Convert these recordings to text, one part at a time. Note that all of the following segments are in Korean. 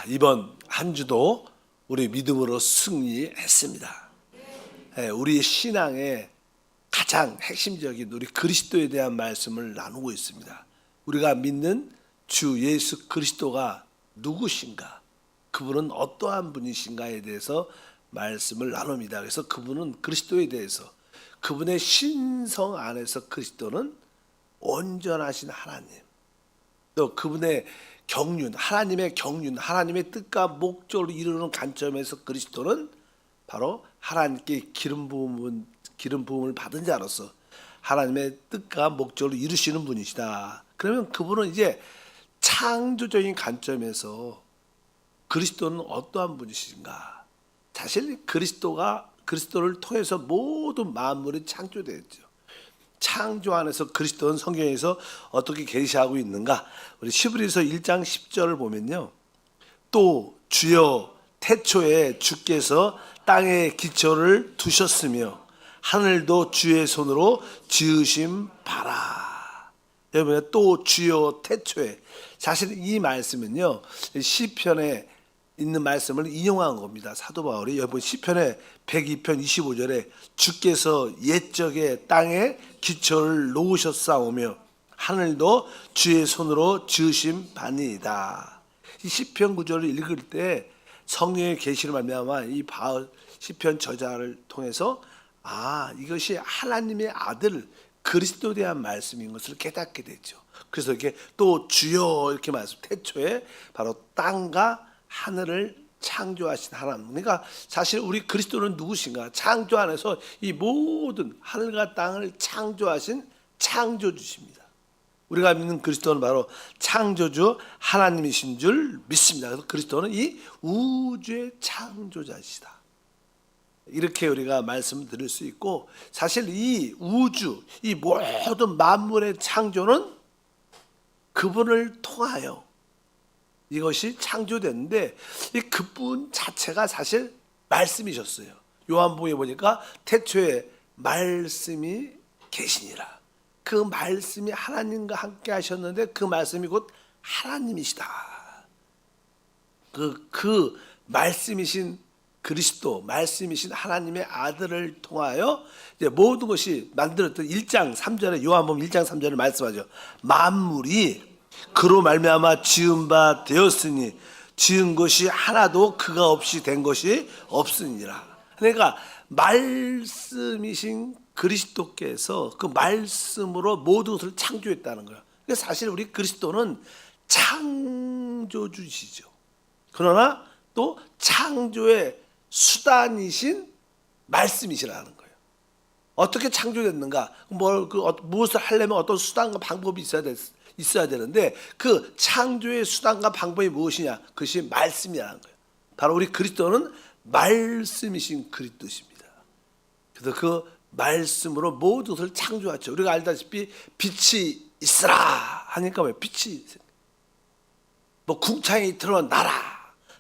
이번 한 주도 우리 믿음으로 승리했습니다. 우리 신앙의 가장 핵심적인 우리 그리스도에 대한 말씀을 나누고 있습니다. 우리가 믿는 주 예수 그리스도가 누구신가? 그분은 어떠한 분이신가에 대해서 말씀을 나눕니다. 그래서 그분은 그리스도에 대해서 그분의 신성 안에서 그리스도는 온전하신 하나님, 또 그분의 경륜, 하나님의 경륜, 하나님의 뜻과 목적을 이루는 관점에서 그리스도는 바로 하나님께 기름 부음을 받은 자로서 하나님의 뜻과 목적을 이루시는 분이시다. 그러면 그분은 이제 창조적인 관점에서 그리스도는 어떠한 분이신가? 사실 그리스도를 통해서 모든 만물이 창조되었죠. 창조 안에서 그리스도는 성경에서 어떻게 계시하고 있는가? 우리 히브리서 1장 10절을 보면요. 또 주여 태초에 주께서 땅에 기초를 두셨으며 하늘도 주의 손으로 지으신 바라. 여러분, 또 주여 태초에, 사실 이 말씀은요 시편에 있는 말씀을 인용한 겁니다. 사도 바울이 여러분 시편의 102편 25절에 주께서 옛적에 땅에 기초를 놓으셨사오며 하늘도 주의 손으로 지으신 바니이다. 이 시편 구절을 읽을 때 성령의 계시를 말미암아 이 바울 시편 저자를 통해서 이것이 하나님의 아들 그리스도에 대한 말씀인 것을 깨닫게 되죠. 그래서 이렇게 또 주여 이렇게 말씀, 태초에 바로 땅과 하늘을 창조하신 하나님. 그러니까 사실 우리 그리스도는 누구신가? 창조 안에서 이 모든 하늘과 땅을 창조하신 창조주십니다. 우리가 믿는 그리스도는 바로 창조주 하나님이신 줄 믿습니다. 그래서 그리스도는 이 우주의 창조자시다. 이렇게 우리가 말씀을 드릴 수 있고, 사실 이 우주, 이 모든 만물의 창조는 그분을 통하여 이것이 창조됐는데, 이 그분 자체가 사실 말씀이셨어요. 요한복음에 보니까 태초에 말씀이 계시니라. 그 말씀이 하나님과 함께 하셨는데 그 말씀이 곧 하나님이시다. 그 말씀이신 그리스도, 말씀이신 하나님의 아들을 통하여 이제 모든 것이 만들었던 1장 3절에 요한복음 1장 3절에 말씀하죠. 만물이 그로 말미암아 지은 바 되었으니 지은 것이 하나도 그가 없이 된 것이 없으니라. 그러니까 말씀이신 그리스도께서 그 말씀으로 모든 것을 창조했다는 거예요. 그래서 사실 우리 그리스도는 창조주시죠. 그러나 또 창조의 수단이신 말씀이시라는 거예요. 어떻게 창조됐는가? 무엇을 하려면 어떤 수단과 방법이 있어야 되는데 그 창조의 수단과 방법이 무엇이냐? 그것이 말씀이라는 거예요. 바로 우리 그리스도는 말씀이신 그리스도십니다. 그래서 그 말씀으로 모든 것을 창조했죠. 우리가 알다시피 빛이 있으라 하니까 왜 빛이 있어요? 궁창이 드러나라,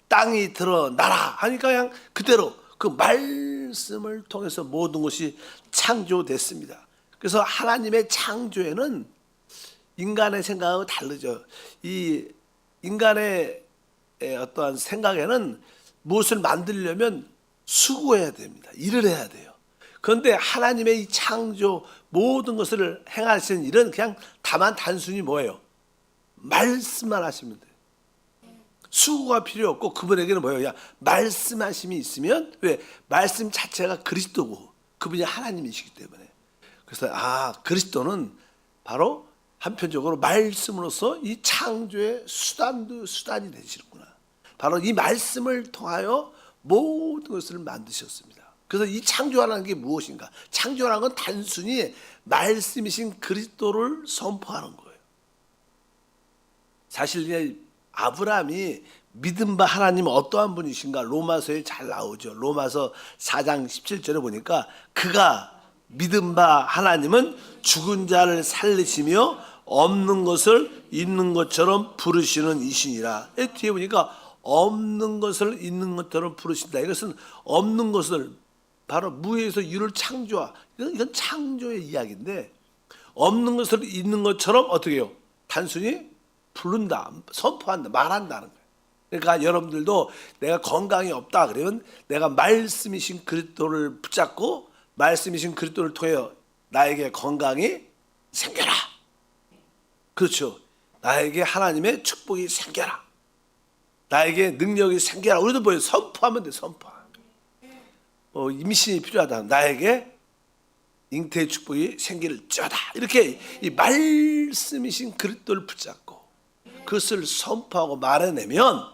땅이 드러나라 하니까 그냥 그대로 그 말씀을 통해서 모든 것이 창조됐습니다. 그래서 하나님의 창조에는 인간의 생각하고 다르죠. 이 인간의 어떠한 생각에는 무엇을 만들려면 수고해야 됩니다. 일을 해야 돼요. 그런데 하나님의 이 창조 모든 것을 행하시는 일은 그냥 다만 단순히 뭐예요? 말씀만 하시면 돼요. 수고가 필요 없고 그분에게는 뭐예요? 그냥 말씀하심이 있으면, 왜? 말씀 자체가 그리스도고 그분이 하나님이시기 때문에. 그래서 그리스도는 바로 한편적으로 말씀으로서 이 창조의 수단이 되시는구나. 바로 이 말씀을 통하여 모든 것을 만드셨습니다. 그래서 이 창조라는 게 무엇인가? 창조라는 건 단순히 말씀이신 그리스도를 선포하는 거예요. 사실 아브라함이 믿은 바 하나님은 어떠한 분이신가? 로마서에 잘 나오죠. 로마서 4장 17절에 보니까 그가 믿은 바 하나님은 죽은 자를 살리시며 없는 것을 있는 것처럼 부르시는 이시니라. 뒤에 보니까 없는 것을 있는 것처럼 부르신다. 이것은 없는 것을 바로 무에서 유를 창조하. 이건 창조의 이야기인데, 없는 것을 있는 것처럼 어떻게 해요? 단순히 부른다, 선포한다, 말한다는 거예요. 그러니까 여러분들도 내가 건강이 없다 그러면 내가 말씀이신 그리스도를 붙잡고 말씀이신 그리스도를 통해 나에게 건강이 생겨라. 그렇죠. 나에게 하나님의 축복이 생겨라. 나에게 능력이 생겨라. 우리도 뭐예요? 선포하면 돼. 선포. 임신이 필요하다. 나에게 잉태의 축복이 생길지어다. 이렇게 이 말씀이신 그리스도를 붙잡고 그것을 선포하고 말해내면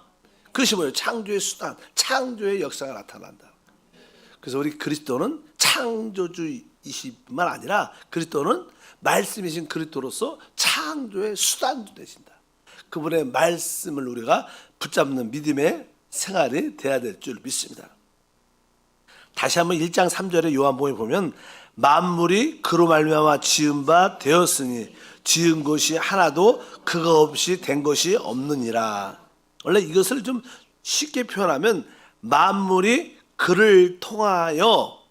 그것이 뭐예요? 창조의 수단, 창조의 역사가 나타난다. 그래서 우리 그리스도는 창조주이실 뿐만 아니라 그리스도는 말씀이신 그리스도로서 창조의 수단도 되신다. 그분의 말씀을 우리가 붙잡는 믿음의 생활이 돼야 될 줄 믿습니다. 다시 한번 1장 3절의 요한복음에 보면 만물이 그로 말미암아 지은 바 되었으니 지은 것이 하나도 그거 없이 된 것이 없느니라. 원래 이것을 좀 쉽게 표현하면 만물이 그를 통하여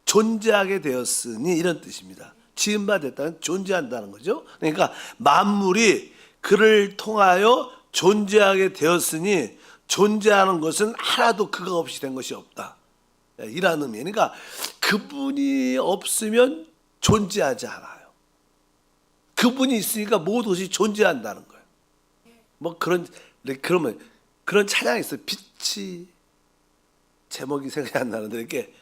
존재하게 되었으니 이런 뜻입니다. 지은 바 됐다는 존재한다는 거죠. 그러니까 만물이 그를 통하여 존재하게 되었으니 존재하는 것은 하나도 그거 없이 된 것이 없다. 이라는 의미. 그러니까 그분이 없으면 존재하지 않아요. 그분이 있으니까 모든 것이 존재한다는 거예요. 뭐 그러면 그런 찬양이 있어요. 빛이 제목이 생각이 안 나는데 이렇게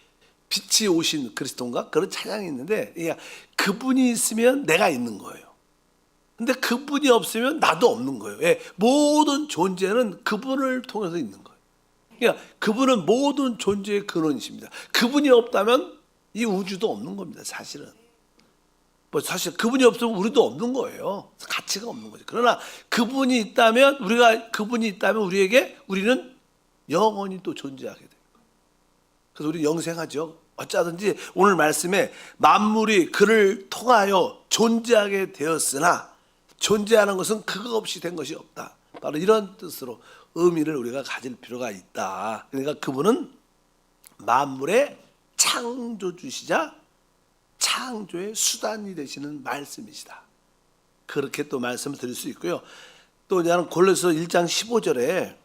빛이 오신 그리스도인가 그런 찬양이 있는데 그러니까 그분이 있으면 내가 있는 거예요. 근데 그분이 없으면 나도 없는 거예요. 예, 모든 존재는 그분을 통해서 있는 거예요. 그러니까 그분은 모든 존재의 근원이십니다. 그분이 없다면 이 우주도 없는 겁니다. 사실은. 사실 그분이 없으면 우리도 없는 거예요. 가치가 없는 거죠. 그러나 그분이 있다면 우리는 영원히 또 존재하게 돼요. 그래서 우리 영생하죠. 어쩌든지 오늘 말씀에 만물이 그를 통하여 존재하게 되었으나 존재하는 것은 그거 없이 된 것이 없다. 바로 이런 뜻으로 의미를 우리가 가질 필요가 있다. 그러니까 그분은 만물의 창조주시자 창조의 수단이 되시는 말씀이시다. 그렇게 또 말씀을 드릴 수 있고요. 또 나는 골로새서 1장 15절에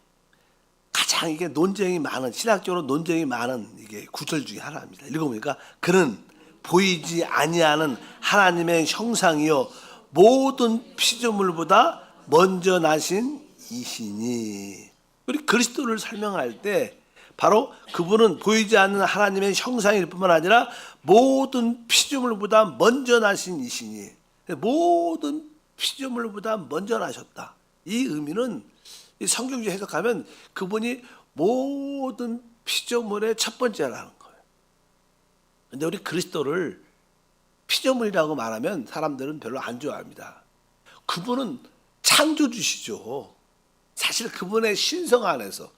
가장 이게 논쟁이 많은 신학적으로 논쟁이 많은 이게 구절 중에 하나입니다. 읽어보니까 그는 보이지 아니하는 하나님의 형상이요 모든 피조물보다 먼저 나신 이시니. 우리 그리스도를 설명할 때 바로 그분은 보이지 않는 하나님의 형상일 뿐만 아니라 모든 피조물보다 먼저 나신 이시니. 모든 피조물보다 먼저 나셨다. 이 의미는 이 성경주 해석하면 그분이 모든 피조물의 첫 번째라는 거예요. 그런데 우리 그리스도를 피조물이라고 말하면 사람들은 별로 안 좋아합니다. 그분은 창조주시죠. 사실 그분의 신성 안에서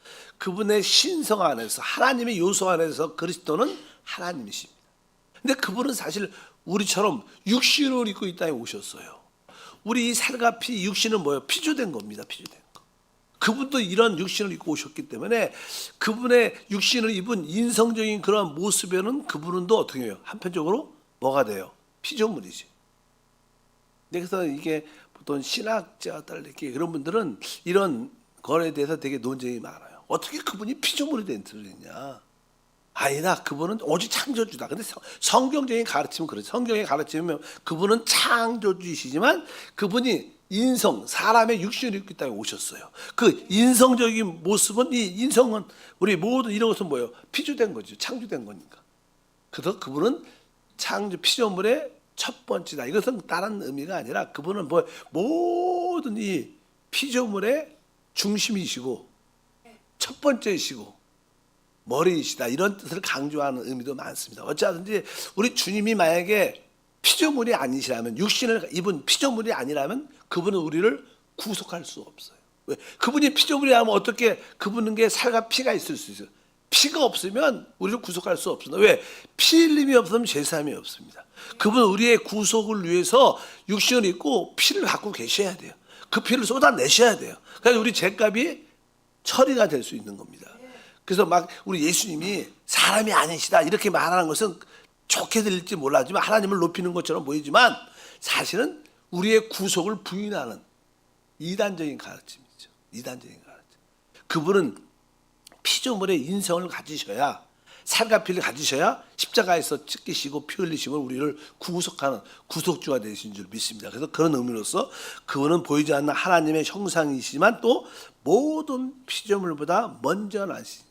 하나님의 요소 안에서 그리스도는 하나님이십니다. 근데 그분은 사실 우리처럼 육신을 입고 이 땅에 오셨어요. 우리 이 살과 피, 육신은 뭐예요? 피조된 겁니다. 피조된 거. 그분도 이런 육신을 입고 오셨기 때문에 그분의 육신을 입은 인성적인 그런 모습에는 그분은 또 어떻게 해요? 한편적으로 뭐가 돼요? 피조물이지. 그래서 이게 보통 신학자들 그런 분들은 이런 거에 대해서 되게 논쟁이 많아요. 어떻게 그분이 피조물이 된 틀이냐? 아니다. 그분은 오직 창조주다. 근데 성경적인 가르침은 그렇죠. 성경의 가르침은 그분은 창조주이시지만 그분이 사람의 육신을 입고 이 땅에 오셨어요. 그 인성적인 모습은 이 인성은 우리 모든 이런 것은 뭐예요? 피조된 거죠. 창조된 거니까. 그래서 그분은 피조물의 첫 번째다. 이것은 다른 의미가 아니라 그분은 모든 이 피조물의 중심이시고 첫 번째이시고 머리이시다. 이런 뜻을 강조하는 의미도 많습니다. 어찌하든지 우리 주님이 만약에 피조물이 아니시라면 육신을 입은 피조물이 아니라면 그분은 우리를 구속할 수 없어요. 왜? 그분이 피조물이라면 어떻게 그분에게 살과 피가 있을 수 있어요? 피가 없으면 우리를 구속할 수 없습니다. 왜? 피 흘림이 없으면 죄사함이 없습니다. 그분은 우리의 구속을 위해서 육신을 입고 피를 갖고 계셔야 돼요. 그 피를 쏟아내셔야 돼요. 그래서 우리 죄값이 처리가 될 수 있는 겁니다. 그래서 막 우리 예수님이 사람이 아니시다 이렇게 말하는 것은 좋게 들릴지 몰라지만 하나님을 높이는 것처럼 보이지만 사실은 우리의 구속을 부인하는 이단적인 가르침이죠. 이단적인 가르침. 그분은 피조물의 인성을 가지셔야, 살과 피를 가지셔야 십자가에서 찢기시고 피 흘리심을 우리를 구속하는 구속주가 되신 줄 믿습니다. 그래서 그런 의미로서 그분은 보이지 않는 하나님의 형상이시지만 또 모든 피조물보다 먼저 나신,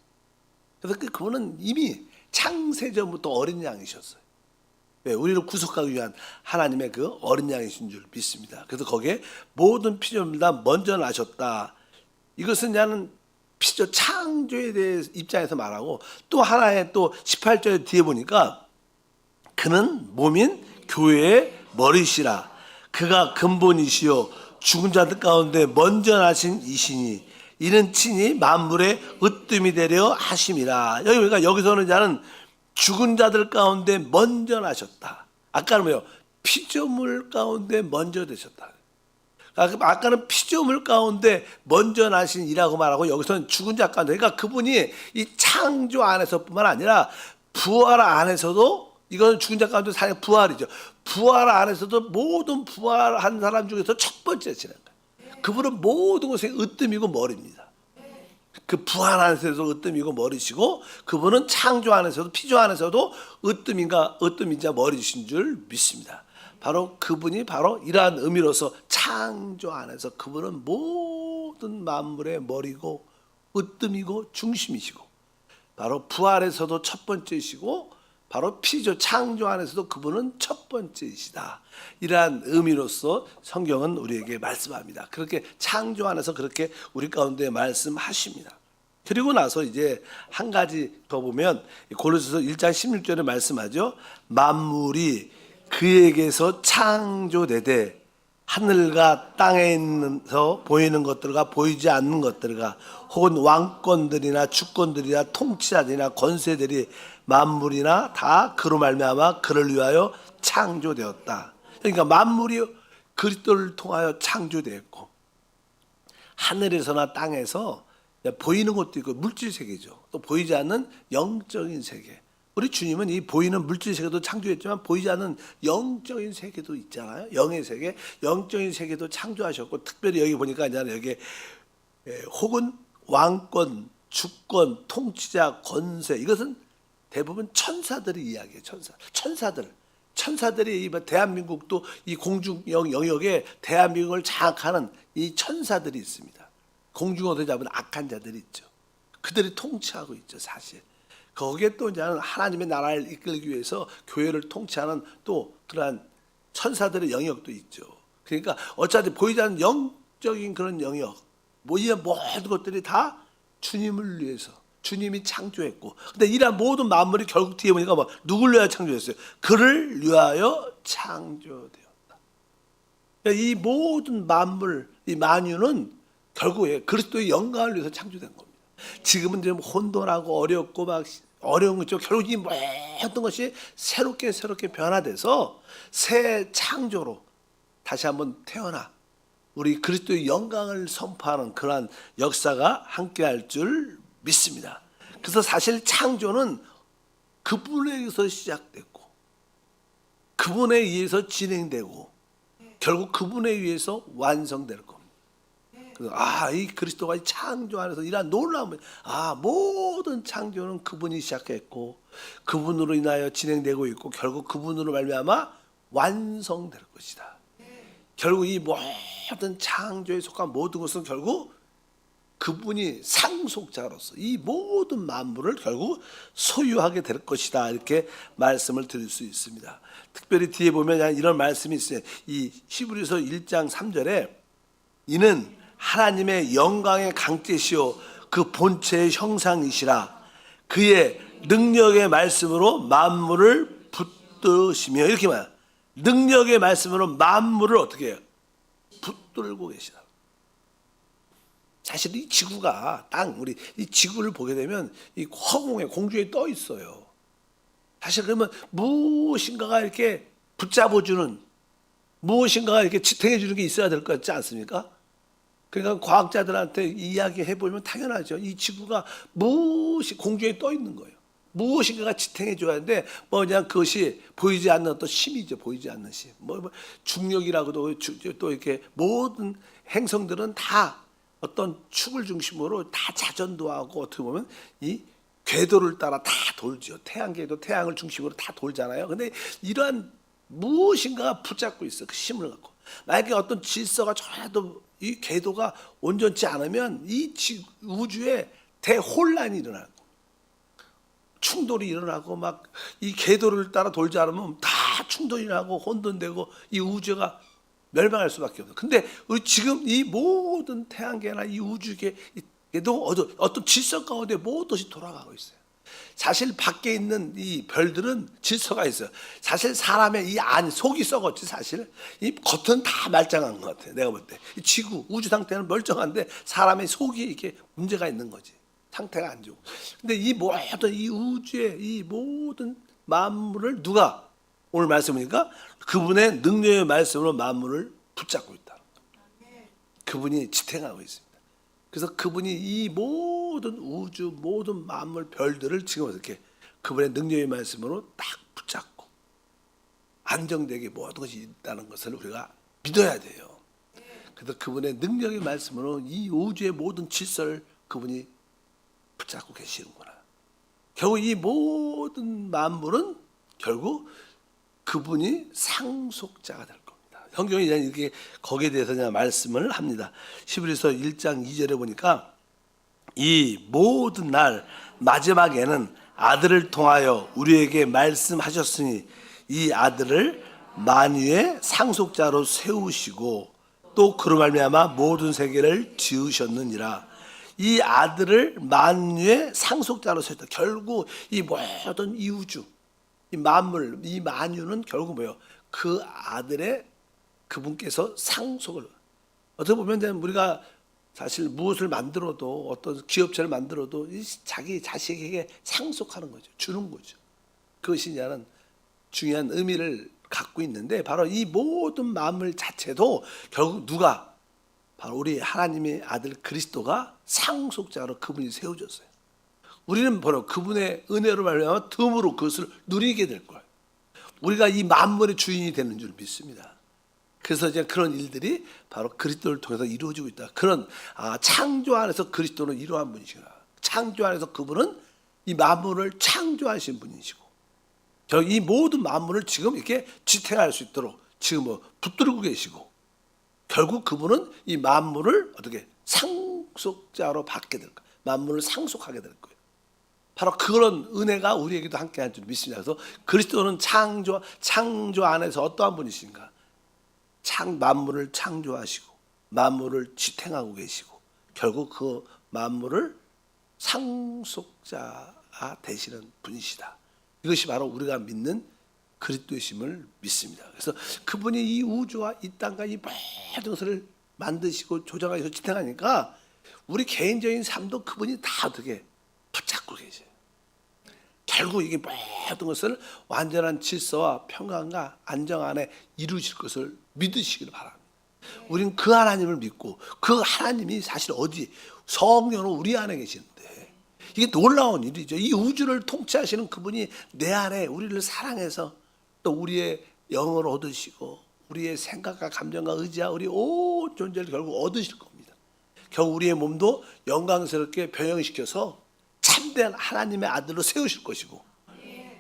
그래서 그분은 이미 창세전부터 어린 양이셨어요. 네, 우리를 구속하기 위한 하나님의 그 어린 양이신 줄 믿습니다. 그래서 거기에 모든 피조물보다 먼저 나셨다. 이것은 나는 피조 창조에 대해 입장에서 말하고, 또 하나의 또 18절 뒤에 보니까 그는 몸인 교회의 머리시라. 그가 근본이시요 죽은 자들 가운데 먼저 나신 이시니 이는 친히 만물의 으뜸이 되려 하심이라. 그러니까 여기서는 자는 죽은 자들 가운데 먼저 나셨다. 아까는 뭐요? 피조물 가운데 먼저 되셨다. 아까는 피조물 가운데 먼저 나신 이라고 말하고, 여기서는 죽은 자 가운데, 그러니까 그분이 이 창조 안에서뿐만 아니라 부활 안에서도, 이건 죽은 자 가운데 사실 부활이죠. 부활 안에서도 모든 부활한 사람 중에서 첫 번째 지난 거예요. 그분은 모든 것의 으뜸이고 머리입니다. 그 부활 안에서도 으뜸이고 머리시고, 그분은 창조 안에서도 피조 안에서도 으뜸이자 머리신 줄 믿습니다. 바로 그분이 바로 이러한 의미로서 창조 안에서 그분은 모든 만물의 머리고 으뜸이고 중심이시고, 바로 부활에서도 첫 번째이시고, 바로 피조 창조 안에서도 그분은 첫 번째이시다. 이러한 의미로서 성경은 우리에게 말씀합니다. 그렇게 창조 안에서 그렇게 우리 가운데 말씀하십니다. 그리고 나서 이제 한 가지 더 보면 고린도서 1장 16절에 말씀하죠. 만물이 그에게서 창조되되 하늘과 땅에 있는서 보이는 것들과 보이지 않는 것들과 혹은 왕권들이나 주권들이나 통치자들이나 권세들이 만물이나 다 그로 말미암아 그를 위하여 창조되었다. 그러니까 만물이 그리스도를 통하여 창조되었고, 하늘에서나 땅에서 보이는 것도 있고 물질 세계죠. 또 보이지 않는 영적인 세계. 우리 주님은 이 보이는 물질 세계도 창조했지만 보이지 않는 영적인 세계도 있잖아요. 영의 세계, 영적인 세계도 창조하셨고, 특별히 여기 보니까 이제 여기 혹은 왕권, 주권, 통치자, 권세, 이것은 대부분 천사들의 이야기예요. 천사들이 이 대한민국도 이 공중 영역에 대한민국을 장악하는 이 천사들이 있습니다. 공중어도 잡은 악한 자들이 있죠. 그들이 통치하고 있죠, 사실. 거기에 또 이제 하나님의 나라를 이끌기 위해서 교회를 통치하는 또 그러한 천사들의 영역도 있죠. 그러니까 어차피 보이지 않는 영적인 그런 영역, 이 모든 것들이 다 주님을 위해서, 주님이 창조했고, 근데 이러한 모든 만물이 결국 뒤에 보니까 누굴 위하여 창조했어요? 그를 위하여 창조되었다. 이 모든 만물, 이 만유는 결국에 그리스도의 영광을 위해서 창조된 겁니다. 지금은 좀 혼돈하고 어렵고 막 어려운 거죠. 결국 이 모든 것이 새롭게 변화돼서 새 창조로 다시 한번 태어나 우리 그리스도의 영광을 선포하는 그러한 역사가 함께할 줄 믿습니다. 그래서 사실 창조는 그분에 의해서 시작됐고, 그분에 의해서 진행되고, 결국 그분에 의해서 완성될 겁니다. 이 그리스도가 이 창조 안에서 이러한 놀라운, 모든 창조는 그분이 시작했고 그분으로 인하여 진행되고 있고 결국 그분으로 말미암아 완성될 것이다. 결국 이 모든 창조에 속한 모든 것은 결국 그분이 상속자로서 이 모든 만물을 결국 소유하게 될 것이다. 이렇게 말씀을 드릴 수 있습니다. 특별히 뒤에 보면 이런 말씀이 있어요. 이 히브리서 1장 3절에 이는 하나님의 영광의 강재시요 그 본체의 형상이시라. 그의 능력의 말씀으로 만물을 붙드시며, 이렇게 말해요. 능력의 말씀으로 만물을 어떻게 해요? 붙들고 계시다. 사실 이 지구가 우리 이 지구를 보게 되면 이 허공에 공중에 떠 있어요. 사실 그러면 무엇인가가 이렇게 붙잡아주는, 무엇인가가 이렇게 지탱해주는 게 있어야 될 것 같지 않습니까? 그러니까 과학자들한테 이야기해 보면 당연하죠. 이 지구가 무엇이 공중에 떠 있는 거예요. 무엇인가가 지탱해 줘야 하는데 그냥 그것이 보이지 않는 어떤 힘이죠. 보이지 않는 힘. 중력이라고도 또 이렇게 모든 행성들은 다 어떤 축을 중심으로 다 자전도 하고 어떻게 보면 이 궤도를 따라 다 돌죠. 태양계도 태양을 중심으로 다 돌잖아요. 근데 이러한 무엇인가가 붙잡고 있어. 그 힘을 갖고. 만약에 어떤 질서가 전혀도 이 궤도가 온전치 않으면 이 우주에 대혼란이 일어나고 충돌이 일어나고 막 이 궤도를 따라 돌지 않으면 다 충돌이 나고 혼돈되고 이 우주가 멸망할 수밖에 없어요. 근데 우리 지금 이 모든 태양계나 이 우주계도 어떤 질서 가운데 모든것이 돌아가고 있어요. 사실 밖에 있는 이 별들은 질서가 있어요. 사실 사람의 이 안 속이 썩었지 사실 이 겉은 다 말짱한 것 같아요. 내가 볼 때 이 지구 우주 상태는 멀쩡한데 사람의 속이 이렇게 문제가 있는 거지. 상태가 안 좋고. 근데 이 모든 이 우주의 이 모든 만물을 누가 오늘 말씀이니까 그분의 능력의 말씀으로 만물을 붙잡고 있다. 그분이 지탱하고 있습니다. 그래서 그분이 이 모든 우주 모든 만물 별들을 지금 이렇게 그분의 능력의 말씀으로 딱 붙잡고 안정되게 모든 것이 있다는 것을 우리가 믿어야 돼요. 그래서 그분의 능력의 말씀으로 이 우주의 모든 질서를 그분이 붙잡고 계시는구나. 결국 이 모든 만물은 결국 그분이 상속자가 될 겁니다. 성경이 이렇게 거기에 대해서 그냥 말씀을 합니다. 히브리서 1장 2절에 보니까 이 모든 날 마지막에는 아들을 통하여 우리에게 말씀하셨으니 이 아들을 만유의 상속자로 세우시고 또 그로 말미암아 모든 세계를 지으셨느니라. 이 아들을 만유의 상속자로 세웠다. 결국 이 모든 이 우주, 이 만물, 이 만유는 결국 뭐예요? 그 아들의 그분께서 상속을. 어떻게 보면 우리가 사실 무엇을 만들어도 어떤 기업체를 만들어도 자기 자식에게 상속하는 거죠. 주는 거죠. 그것이 이제는 중요한 의미를 갖고 있는데 바로 이 모든 만물 자체도 결국 누가 바로 우리 하나님의 아들 그리스도가 상속자로 그분이 세워졌어요. 우리는 바로 그분의 은혜로 말미암아 덤으로 그것을 누리게 될 거예요. 우리가 이 만물의 주인이 되는 줄 믿습니다. 그래서 이제 그런 일들이 바로 그리스도를 통해서 이루어지고 있다. 그런 창조 안에서 그리스도는 이러한 분이시구나. 창조 안에서 그분은 이 만물을 창조하신 분이시고 결국 이 모든 만물을 지금 이렇게 지탱할 수 있도록 지금 붙들고 계시고 결국 그분은 이 만물을 어떻게 상속자로 받게 될 거예요. 만물을 상속하게 될 거예요. 바로 그런 은혜가 우리에게도 함께할 줄 믿습니다. 그래서 그리스도는 창조 안에서 어떠한 분이신가? 만물을 창조하시고 만물을 지탱하고 계시고 결국 그 만물을 상속자가 되시는 분이시다. 이것이 바로 우리가 믿는 그리스도이심을 믿습니다. 그래서 그분이 이 우주와 이 땅과 이 모든 것을 만드시고 조정하시고 지탱하니까 우리 개인적인 삶도 그분이 다 어떻게 붙잡고 계세요. 결국 이게 모든 것을 완전한 질서와 평강과 안정 안에 이루실 것을 믿으시기를 바랍니다. 우리는 그 하나님을 믿고 그 하나님이 사실 어디 성령으로 우리 안에 계시는데 이게 놀라운 일이죠. 이 우주를 통치하시는 그분이 내 안에 우리를 사랑해서 또 우리의 영을 얻으시고 우리의 생각과 감정과 의지와 우리 온 존재를 결국 얻으실 겁니다. 결국 우리의 몸도 영광스럽게 변형시켜서 참된 하나님의 아들로 세우실 것이고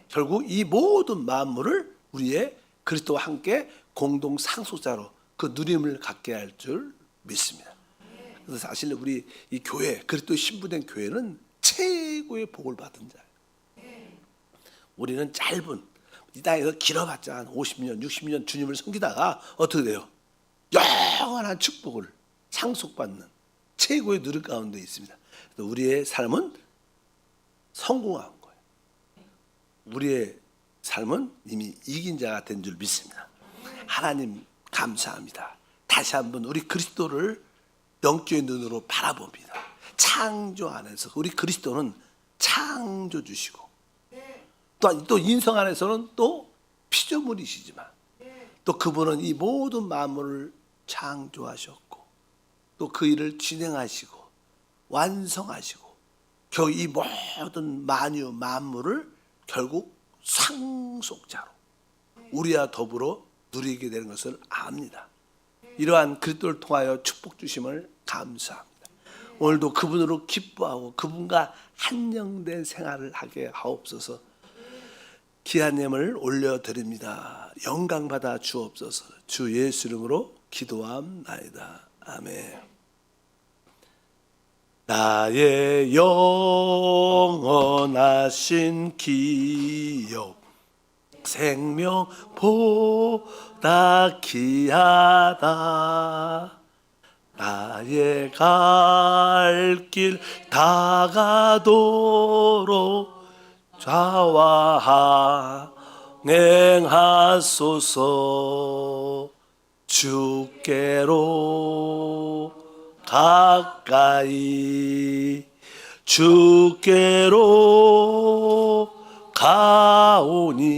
결국 이 모든 만물을 우리의 그리스도와 함께 공동 상속자로 그 누림을 갖게 할 줄 믿습니다. 그래서 사실 우리 이 교회 그리스도 신부된 교회는 최고의 복을 받은 자예요. 우리는 짧은 이 땅에서 길어봤자 한 50년 60년 주님을 섬기다가 어떻게 돼요? 영원한 축복을 상속받는 최고의 누림 가운데 있습니다. 우리의 삶은 성공한 거예요. 우리의 삶은 이미 이긴 자가 된 줄 믿습니다. 하나님 감사합니다. 다시 한번 우리 그리스도를 영적인 눈으로 바라봅니다. 창조 안에서 우리 그리스도는 창조주시고 또 인성 안에서는 또 피조물이시지만 또 그분은 이 모든 만물을 창조하셨고 또 그 일을 진행하시고 완성하시고 결국 이 모든 만물을 결국 상속자로 우리와 더불어 누리게 되는 것을 압니다. 이러한 그리스도를 통하여 축복 주심을 감사합니다. 오늘도 그분으로 기뻐하고 그분과 한영된 생활을 하게 하옵소서. 기한님을 올려드립니다. 영광 받아 주옵소서. 주 예수 이름으로 기도함나이다. 아멘. 나의 영원하신 기업 생명보다 귀하다. 나의 갈 길 다가도록 좌와 항행하소서. 주께로 가까이 주께로 가오니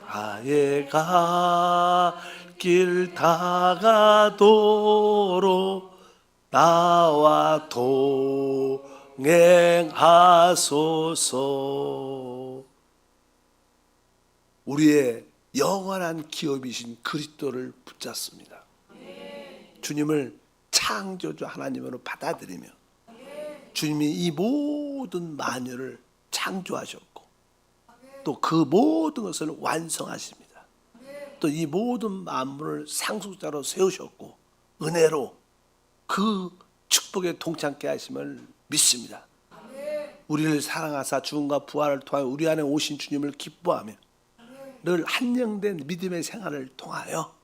나의 갈 길 다가도록 나와 동행하소서. 우리의 영원한 기업이신 그리스도를 붙잡습니다. 주님을 창조주 하나님으로 받아들이며 주님이 이 모든 만유를 창조하셨고 또 그 모든 것을 완성하십니다. 또 이 모든 만물을 상속자로 세우셨고 은혜로 그 축복에 동참케 하심을 믿습니다. 우리를 사랑하사 죽음과 부활을 통하여 우리 안에 오신 주님을 기뻐하며 늘 한영된 믿음의 생활을 통하여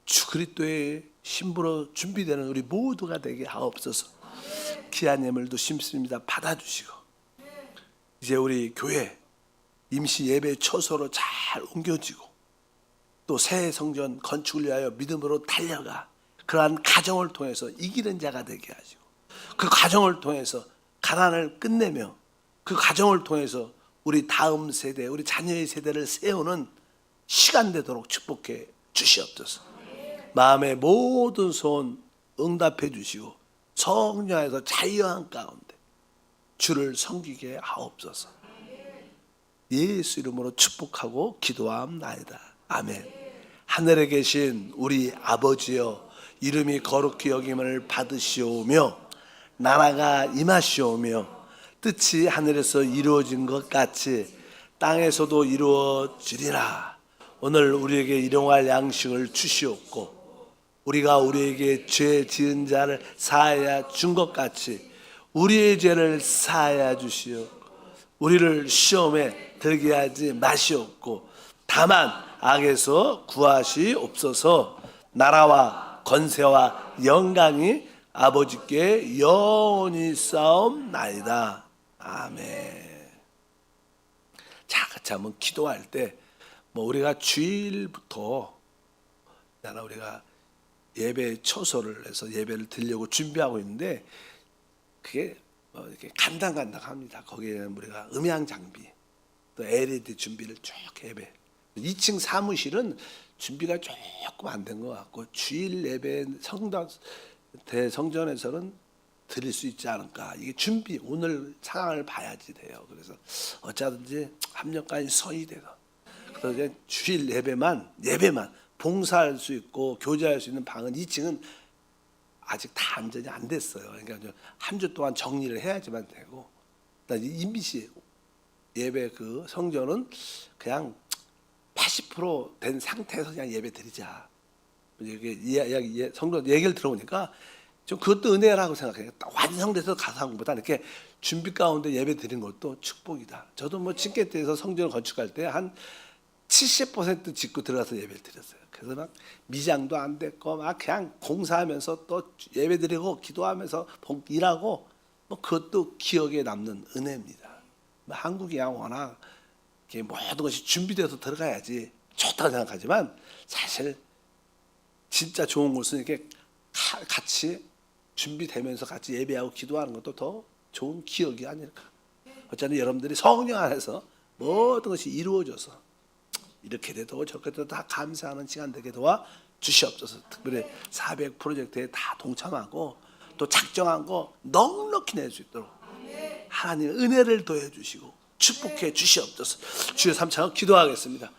주 그리스도의 신부로 준비되는 우리 모두가 되게 하옵소서. 귀한 예물도 심습니다. 받아주시고 이제 우리 교회 임시 예배 처소로 잘 옮겨지고 또 새 성전 건축을 위하여 믿음으로 달려가 그러한 가정을 통해서 이기는 자가 되게 하시고 그 가정을 통해서 가난을 끝내며 그 가정을 통해서 우리 다음 세대, 우리 자녀의 세대를 세우는 시간 되도록 축복해 주시옵소서. 마음의 모든 소원 응답해 주시고 성령 안에서 자유한 가운데 주를 섬기게 하옵소서. 예수 이름으로 축복하고 기도함나이다. 아멘. 하늘에 계신 우리 아버지여, 이름이 거룩히 여김을 받으시오며 나라가 임하시오며 뜻이 하늘에서 이루어진 것 같이 땅에서도 이루어지리라. 오늘 우리에게 일용할 양식을 주시옵고 우리가 우리에게 죄 지은 자를 사하여 준 것 같이 우리의 죄를 사하여 주시오. 우리를 시험에 들게 하지 마시옵고 다만 악에서 구하시옵소서. 나라와 권세와 영광이 아버지께 영원히 싸움나이다. 아멘. 자, 같이 한번 기도할 때 우리가 주일부터 우리가 예배 처소를 해서 예배를 드리려고 준비하고 있는데 그게 이렇게 간당간당합니다. 거기에는 우리가 음향 장비 또 LED 준비를 쭉 예배 2층 사무실은 준비가 조금 안 된 것 같고 주일 예배 대성전에서는 드릴 수 있지 않을까. 이게 준비 오늘 상황을 봐야지 돼요. 그래서 어쩌든지 합력까지 서의돼서 그래서 이제 주일 예배만 봉사할 수 있고 교제할 수 있는 방은 2층은 아직 다 안전이 안 됐어요. 그러니까 한 주 동안 정리를 해야지만 되고 임시 예배 그 성전은 그냥 80% 된 상태에서 그냥 예배 드리자. 이게 성도 얘기를 들어보니까 좀 그것도 은혜라고 생각해요. 완성돼서 가서 한 것보다 이렇게 준비 가운데 예배 드린 것도 축복이다. 저도 칭게트에서 성전을 건축할 때 한 70% 짓고 들어가서 예배를 드렸어요. 그래서 막 미장도 안 됐고 막 그냥 공사하면서 또 예배 드리고 기도하면서 일하고 그것도 기억에 남는 은혜입니다. 한국이 워낙 모든 것이 준비돼서 들어가야지 좋다고 생각하지만 사실 진짜 좋은 곳은 이렇게 같이 준비되면서 같이 예배하고 기도하는 것도 더 좋은 기억이 아닐까. 어쩌면 여러분들이 성령 안에서 모든 것이 이루어져서 이렇게 돼도 저렇게 돼도 다 감사하는 시간 되게 도와 주시옵소서. 특별히 400 프로젝트에 다 동참하고 또 작정한 거 넉넉히 낼 수 있도록 하나님 은혜를 더해 주시고 축복해 주시옵소서. 주여 삼창 기도하겠습니다.